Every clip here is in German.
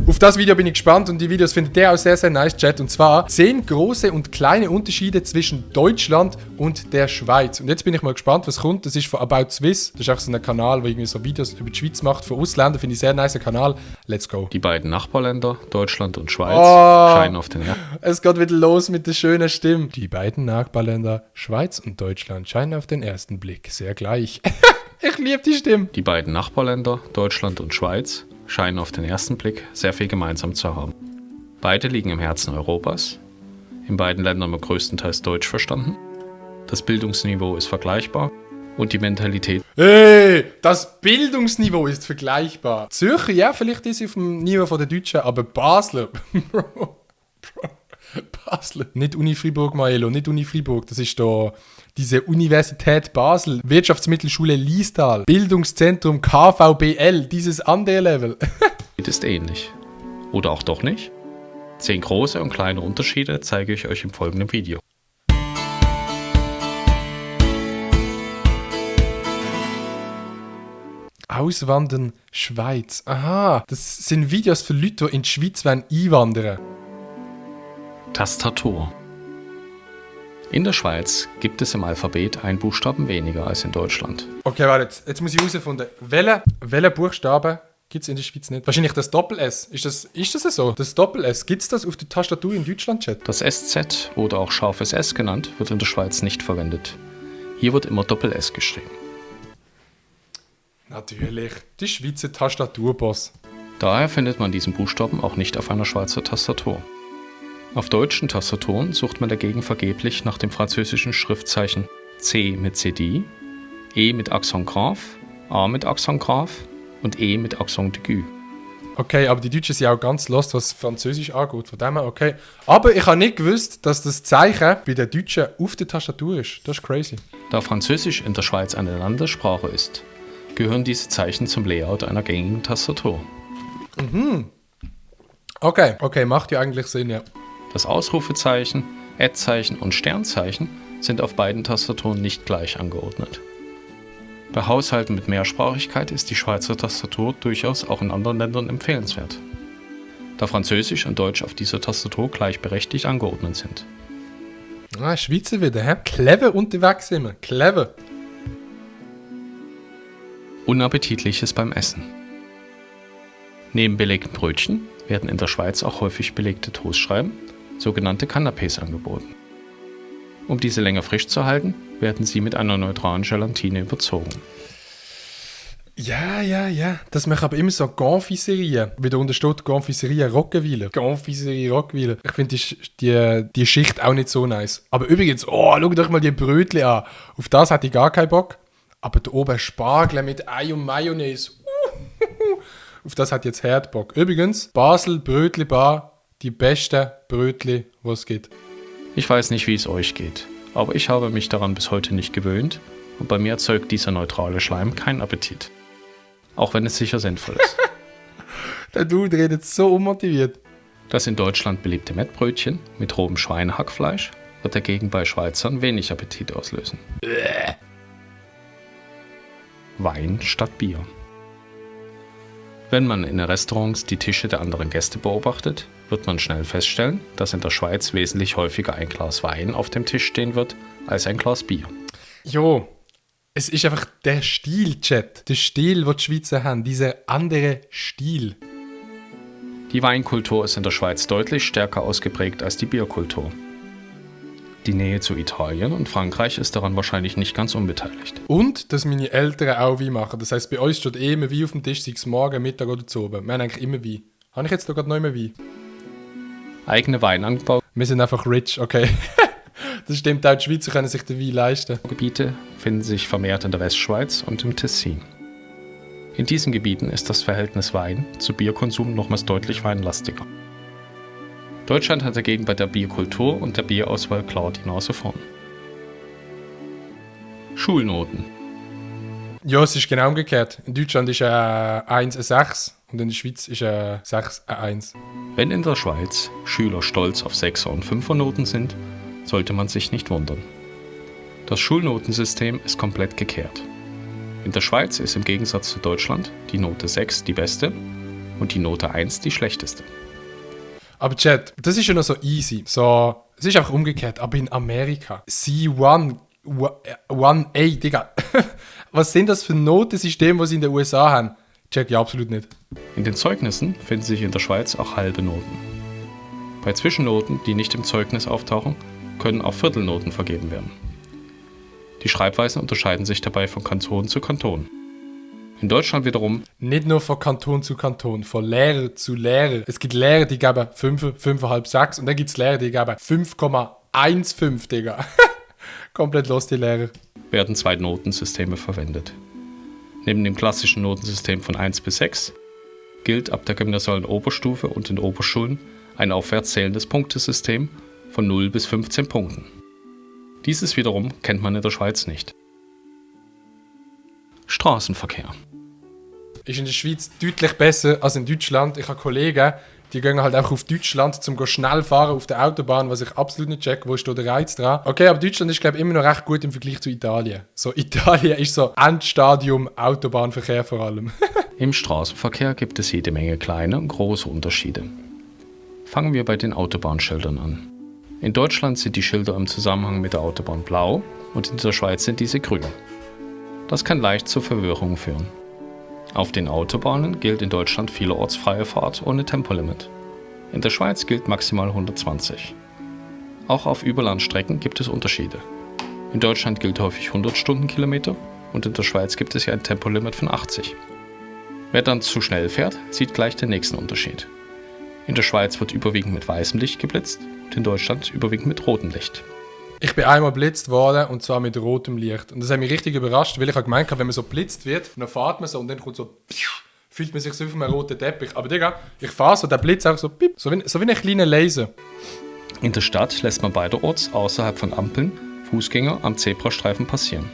Auf das Video bin ich gespannt und die Videos findet ihr auch sehr, sehr nice, Chat. Und zwar 10 große und kleine Unterschiede zwischen Deutschland und der Schweiz. Und jetzt bin ich mal gespannt, was kommt. Das ist von About Swiss. Das ist auch so ein Kanal, der irgendwie so Videos über die Schweiz macht für Ausländer. Finde ich sehr nice Kanal. Let's go. Die beiden Nachbarländer, Deutschland und Schweiz, scheinen auf den Es geht wieder los mit der schönen Stimme. Die beiden Nachbarländer, Schweiz und Deutschland, scheinen auf den ersten Blick sehr gleich. Ich liebe die Stimme. Die beiden Nachbarländer, Deutschland und Schweiz, scheinen auf den ersten Blick sehr viel gemeinsam zu haben. Beide liegen im Herzen Europas. In beiden Ländern wird größtenteils Deutsch verstanden. Das Bildungsniveau ist vergleichbar und die Mentalität. Hey, das Bildungsniveau ist vergleichbar. Zürcher, ja, vielleicht ist sie auf dem Niveau der Deutschen, aber Basler, Bro. Basel. Nicht Uni Freiburg, Maelo, nicht Uni Freiburg. Das ist da diese Universität Basel. Wirtschaftsmittelschule Liestal. Bildungszentrum KVBL. Dieses andere Level. ist ähnlich. Oder auch doch nicht? 10 große und kleine Unterschiede zeige ich euch im folgenden Video. Auswandern Schweiz. Aha, das sind Videos für Leute, die in die Schweiz einwandern. Tastatur. In der Schweiz gibt es im Alphabet einen Buchstaben weniger als in Deutschland. Okay, warte, jetzt muss ich herausfinden. Welche Buchstaben gibt es in der Schweiz nicht? Wahrscheinlich das Doppel-S. Ist das so? Das Doppel-S, gibt es das auf der Tastatur in Deutschland, Chat? Das SZ, oder auch scharfes S genannt, wird in der Schweiz nicht verwendet. Hier wird immer Doppel-S geschrieben. Natürlich, die Schweizer Tastaturboss. Daher findet man diesen Buchstaben auch nicht auf einer Schweizer Tastatur. Auf deutschen Tastaturen sucht man dagegen vergeblich nach dem französischen Schriftzeichen C mit CD, E mit Accent grave, A mit Accent grave und E mit Accent aigu. Okay, aber die Deutschen sind auch ganz lost, was Französisch angeht. Von dem her, okay. Aber ich habe nicht gewusst, dass das Zeichen bei den Deutschen auf der Tastatur ist. Das ist crazy. Da Französisch in der Schweiz eine Landessprache ist, gehören diese Zeichen zum Layout einer gängigen Tastatur. Okay, macht ja eigentlich Sinn, ja. Das Ausrufezeichen, Ad-Zeichen und Sternzeichen sind auf beiden Tastaturen nicht gleich angeordnet. Bei Haushalten mit Mehrsprachigkeit ist die Schweizer Tastatur durchaus auch in anderen Ländern empfehlenswert, da Französisch und Deutsch auf dieser Tastatur gleichberechtigt angeordnet sind. Ah, Schweizer wieder, hä? Clever unterwegs immer, clever. Unappetitliches beim Essen. Neben belegten Brötchen werden in der Schweiz auch häufig belegte Toastscheiben, sogenannte Canapés, angeboten. Um diese länger frisch zu halten, werden sie mit einer neutralen Gelatine überzogen. Ja. Das machen aber immer so Confiserie. Wie da unten steht, Confiserie Rockenweiler. Confiserie Rockenweiler. Ich finde die Schicht auch nicht so nice. Aber übrigens, schaut euch mal die Brötchen an. Auf das hatte ich gar keinen Bock. Aber da oben Spargel mit Ei und Mayonnaise. Auf das hat jetzt Herd Bock. Übrigens, Basel Brötli Bar, die besten Brötli, was es gibt. Ich weiß nicht, wie es euch geht, aber ich habe mich daran bis heute nicht gewöhnt und bei mir erzeugt dieser neutrale Schleim keinen Appetit. Auch wenn es sicher sinnvoll ist. Der Dude redet so unmotiviert. Das in Deutschland beliebte Mettbrötchen mit rohem Schweinehackfleisch wird dagegen bei Schweizern wenig Appetit auslösen. Wein statt Bier. Wenn man in Restaurants die Tische der anderen Gäste beobachtet, wird man schnell feststellen, dass in der Schweiz wesentlich häufiger ein Glas Wein auf dem Tisch stehen wird, als ein Glas Bier. Jo, es ist einfach der Stil, Chat. Der Stil, den die Schweizer haben, dieser andere Stil. Die Weinkultur ist in der Schweiz deutlich stärker ausgeprägt als die Bierkultur. Die Nähe zu Italien und Frankreich ist daran wahrscheinlich nicht ganz unbeteiligt. Und, dass meine Eltern auch Wein machen. Das heisst, bei uns steht immer Wein auf dem Tisch, sei es morgen, Mittag oder zu oben. Wir haben eigentlich immer Wein. Habe ich jetzt da gerade noch immer Wein? Eigene Weinanbau. Wir sind einfach rich, okay. Das stimmt auch, die Schweizer können sich den Wein leisten. Gebiete finden sich vermehrt in der Westschweiz und im Tessin. In diesen Gebieten ist das Verhältnis Wein zu Bierkonsum nochmals deutlich weinlastiger. Deutschland hat dagegen bei der Bierkultur und der Bierauswahl klar die Nase vorn. Schulnoten. Ja, es ist genau umgekehrt. In Deutschland ist 1 eine 6 und in der Schweiz ist 6 eine 1. Wenn in der Schweiz Schüler stolz auf 6er und 5er Noten sind, sollte man sich nicht wundern. Das Schulnotensystem ist komplett gekehrt. In der Schweiz ist im Gegensatz zu Deutschland die Note 6 die beste und die Note 1 die schlechteste. Aber Chat, das ist ja noch so easy. So, es ist einfach umgekehrt. Aber in Amerika, C1, 1A, Digga. Was sind das für Notensysteme, die sie in den USA haben? Check ja absolut nicht. In den Zeugnissen finden sich in der Schweiz auch halbe Noten. Bei Zwischennoten, die nicht im Zeugnis auftauchen, können auch Viertelnoten vergeben werden. Die Schreibweisen unterscheiden sich dabei von Kanton zu Kanton. In Deutschland wiederum nicht nur von Kanton zu Kanton, von Lehrer zu Lehrer. Es gibt Lehrer, die geben 5, 5,5, 6 und dann gibt es Lehrer, die geben 5,15, Digga. Komplett los, die Lehrer. Werden 2 Notensysteme verwendet. Neben dem klassischen Notensystem von 1 bis 6 gilt ab der gymnasialen Oberstufe und in Oberschulen ein aufwärts zählendes Punktesystem von 0 bis 15 Punkten. Dieses wiederum kennt man in der Schweiz nicht. Straßenverkehr. Ist in der Schweiz deutlich besser als in Deutschland. Ich habe Kollegen, die gehen halt auch auf Deutschland, um schnell fahren auf der Autobahn, was ich absolut nicht check. Wo ist da der Reiz dran? Okay, aber Deutschland ist, glaube ich, immer noch recht gut im Vergleich zu Italien. So, Italien ist so Endstadium Autobahnverkehr vor allem. Im Straßenverkehr gibt es jede Menge kleine und große Unterschiede. Fangen wir bei den Autobahnschildern an. In Deutschland sind die Schilder im Zusammenhang mit der Autobahn blau und in der Schweiz sind diese grün. Das kann leicht zu Verwirrung führen. Auf den Autobahnen gilt in Deutschland vielerorts freie Fahrt ohne Tempolimit. In der Schweiz gilt maximal 120. Auch auf Überlandstrecken gibt es Unterschiede. In Deutschland gilt häufig 100 Stundenkilometer und in der Schweiz gibt es ja ein Tempolimit von 80. Wer dann zu schnell fährt, sieht gleich den nächsten Unterschied. In der Schweiz wird überwiegend mit weißem Licht geblitzt und in Deutschland überwiegend mit rotem Licht. Ich bin einmal blitzt worden und zwar mit rotem Licht. Und das hat mich richtig überrascht, weil ich habe gemeint, wenn man so blitzt wird, dann fährt man so und dann kommt so, fühlt man sich so auf einem roten Teppich. Aber Digga, ich fahre so, der Blitz auch so, piep, so wie ein kleiner Laser. In der Stadt lässt man beiderorts außerhalb von Ampeln Fußgänger am Zebrastreifen passieren.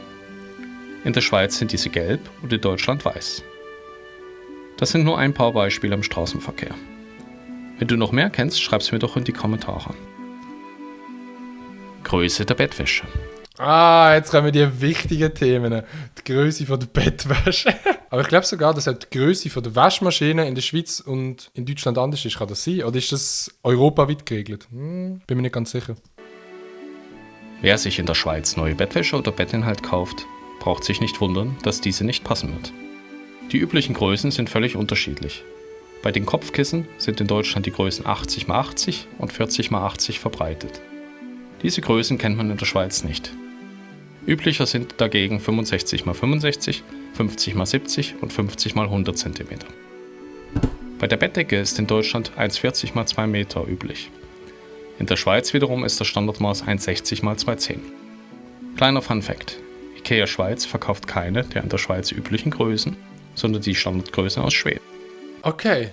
In der Schweiz sind diese gelb und in Deutschland weiß. Das sind nur ein paar Beispiele im Straßenverkehr. Wenn du noch mehr kennst, schreib's mir doch in die Kommentare. Größe der Bettwäsche. Jetzt kommen die wichtigen Themen. Die Größe von der Bettwäsche. Aber ich glaube sogar, dass auch die Größe von der Waschmaschine in der Schweiz und in Deutschland anders ist. Kann das sein? Oder ist das europaweit geregelt? Bin mir nicht ganz sicher. Wer sich in der Schweiz neue Bettwäsche oder Bettinhalt kauft, braucht sich nicht wundern, dass diese nicht passen wird. Die üblichen Größen sind völlig unterschiedlich. Bei den Kopfkissen sind in Deutschland die Größen 80 x 80 und 40 x 80 verbreitet. Diese Größen kennt man in der Schweiz nicht. Üblicher sind dagegen 65 x 65, 50 x 70 und 50 x 100 cm. Bei der Bettdecke ist in Deutschland 1,40 x 2 Meter üblich. In der Schweiz wiederum ist das Standardmaß 1,60 x 2,10. Kleiner Funfact: IKEA Schweiz verkauft keine der in der Schweiz üblichen Größen, sondern die Standardgröße aus Schweden. Okay.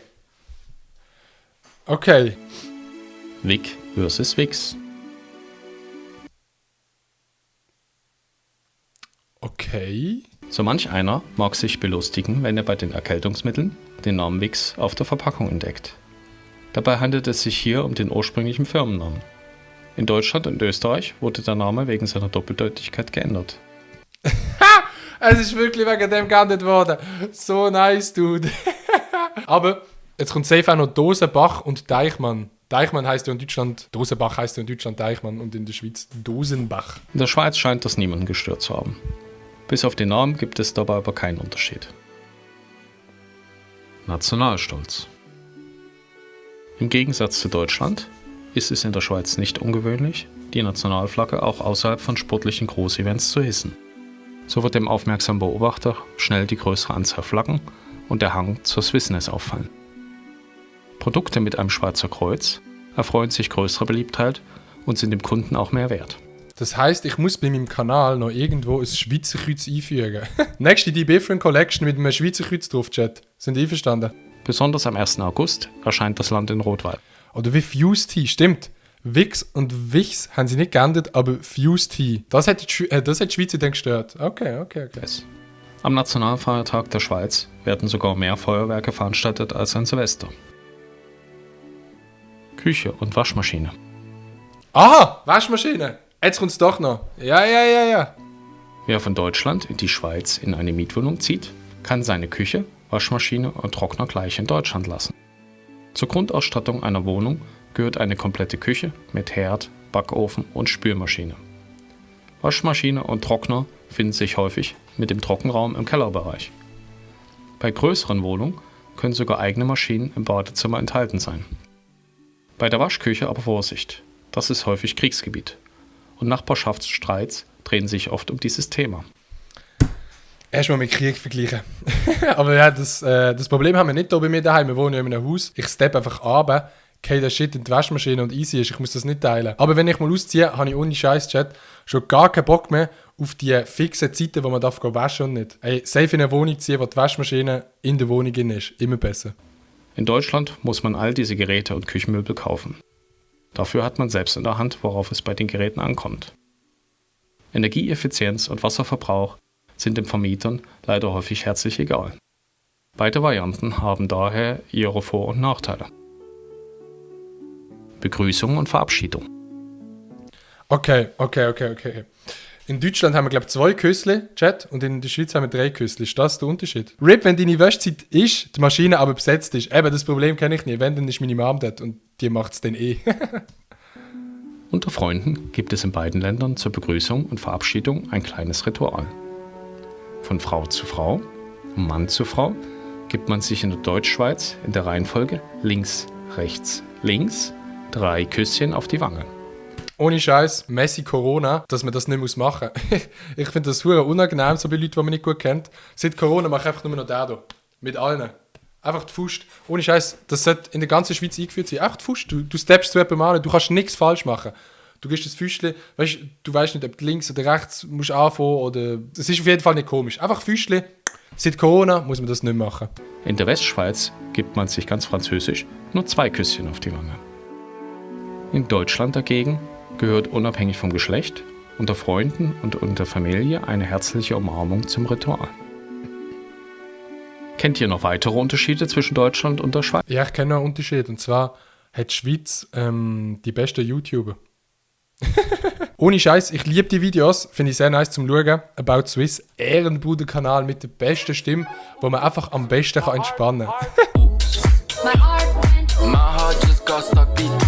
Wick versus Wix. Okay. So manch einer mag sich belustigen, wenn er bei den Erkältungsmitteln den Namen Wix auf der Verpackung entdeckt. Dabei handelt es sich hier um den ursprünglichen Firmennamen. In Deutschland und Österreich wurde der Name wegen seiner Doppeldeutigkeit geändert. Es ist wirklich wegen dem geändert worden. So nice, dude. Aber jetzt kommt safe auch noch Dosenbach und Deichmann. Deichmann heisst ja in Deutschland, Dosenbach heisst ja in Deutschland Deichmann und in der Schweiz Dosenbach. In der Schweiz scheint das niemanden gestört zu haben. Bis auf den Namen gibt es dabei aber keinen Unterschied. Nationalstolz. Im Gegensatz zu Deutschland ist es in der Schweiz nicht ungewöhnlich, die Nationalflagge auch außerhalb von sportlichen Großevents zu hissen. So wird dem aufmerksamen Beobachter schnell die größere Anzahl Flaggen und der Hang zur Swissness auffallen. Produkte mit einem Schweizer Kreuz erfreuen sich größerer Beliebtheit und sind dem Kunden auch mehr wert. Das heisst, ich muss bei meinem Kanal noch irgendwo ein Schweizer Kreuz einfügen. Nächste die Different Collection mit einem Schweizer Kreuz drauf, Chat. Sind ihr einverstanden? Besonders am 1. August erscheint das Land in Rotweil. Oder wie Fuse Tea, stimmt. Wix und Wix haben sie nicht geändert, aber Fuse Tea. Das hat die Schweizer dann gestört. Okay. Am Nationalfeiertag der Schweiz werden sogar mehr Feuerwerke veranstaltet als an Silvester. Küche und Waschmaschine. Aha, Waschmaschine. Jetzt kommt's doch noch. Ja. Wer von Deutschland in die Schweiz in eine Mietwohnung zieht, kann seine Küche, Waschmaschine und Trockner gleich in Deutschland lassen. Zur Grundausstattung einer Wohnung gehört eine komplette Küche mit Herd, Backofen und Spülmaschine. Waschmaschine und Trockner finden sich häufig mit dem Trockenraum im Kellerbereich. Bei größeren Wohnungen können sogar eigene Maschinen im Badezimmer enthalten sein. Bei der Waschküche aber Vorsicht, das ist häufig Kriegsgebiet und Nachbarschaftsstreits drehen sich oft um dieses Thema. Erstmal mit Krieg vergleichen. Aber ja, das Problem haben wir nicht hier bei mir daheim. Wir wohnen ja in einem Haus. Ich steppe einfach runter, gehe den Shit in die Waschmaschine und easy ist. Ich muss das nicht teilen. Aber wenn ich mal ausziehe, habe ich ohne Scheiß-Chat schon gar keinen Bock mehr auf die fixen Zeiten, wo man waschen darf und nicht. Ey, safe in eine Wohnung ziehen, wo die Waschmaschine in der Wohnung ist. Immer besser. In Deutschland muss man all diese Geräte und Küchenmöbel kaufen. Dafür hat man selbst in der Hand, worauf es bei den Geräten ankommt. Energieeffizienz und Wasserverbrauch sind den Vermietern leider häufig herzlich egal. Beide Varianten haben daher ihre Vor- und Nachteile. Begrüßung und Verabschiedung. Okay. In Deutschland haben wir, glaube ich, 2 Küssli, Chat, und in der Schweiz haben wir 3 Küssli. Ist das der Unterschied? RIP, wenn deine Wäschzeit ist, die Maschine aber besetzt ist. Eben, das Problem kenne ich nie. Wenn, dann ist meine Mom dort und die macht es dann eh. Unter Freunden gibt es in beiden Ländern zur Begrüßung und Verabschiedung ein kleines Ritual. Von Frau zu Frau, Mann zu Frau, gibt man sich in der Deutschschweiz in der Reihenfolge links, rechts, links 3 Küsschen auf die Wange. Ohne Scheiß, Messi Corona, dass man das nicht machen muss. Ich finde das verdammt unangenehm, so bei Leuten, die man nicht gut kennt. Seit Corona mache ich einfach nur noch den hier. Mit allen. Einfach die Faust. Ohne Scheiß, das sollte in der ganzen Schweiz eingeführt sein. Einfach die Faust. Du steppst zu jemandem an, du kannst nichts falsch machen. Du gehst das Füßchen, du weißt nicht, ob du links oder rechts musst anfangen oder... Es ist auf jeden Fall nicht komisch. Einfach Füßchen. Seit Corona muss man das nicht machen. In der Westschweiz gibt man sich ganz französisch nur 2 Küsschen auf die Wange. In Deutschland dagegen gehört unabhängig vom Geschlecht, unter Freunden und unter Familie eine herzliche Umarmung zum Ritual. Kennt ihr noch weitere Unterschiede zwischen Deutschland und der Schweiz? Ja, ich kenne noch einen Unterschied. Und zwar hat die Schweiz die besten YouTuber. Ohne Scheiß, ich liebe die Videos, finde ich sehr nice zum Schauen. About Swiss, Ehrenbruder-Kanal mit der besten Stimme, wo man einfach am besten entspannen kann. My heart just got stuck beat.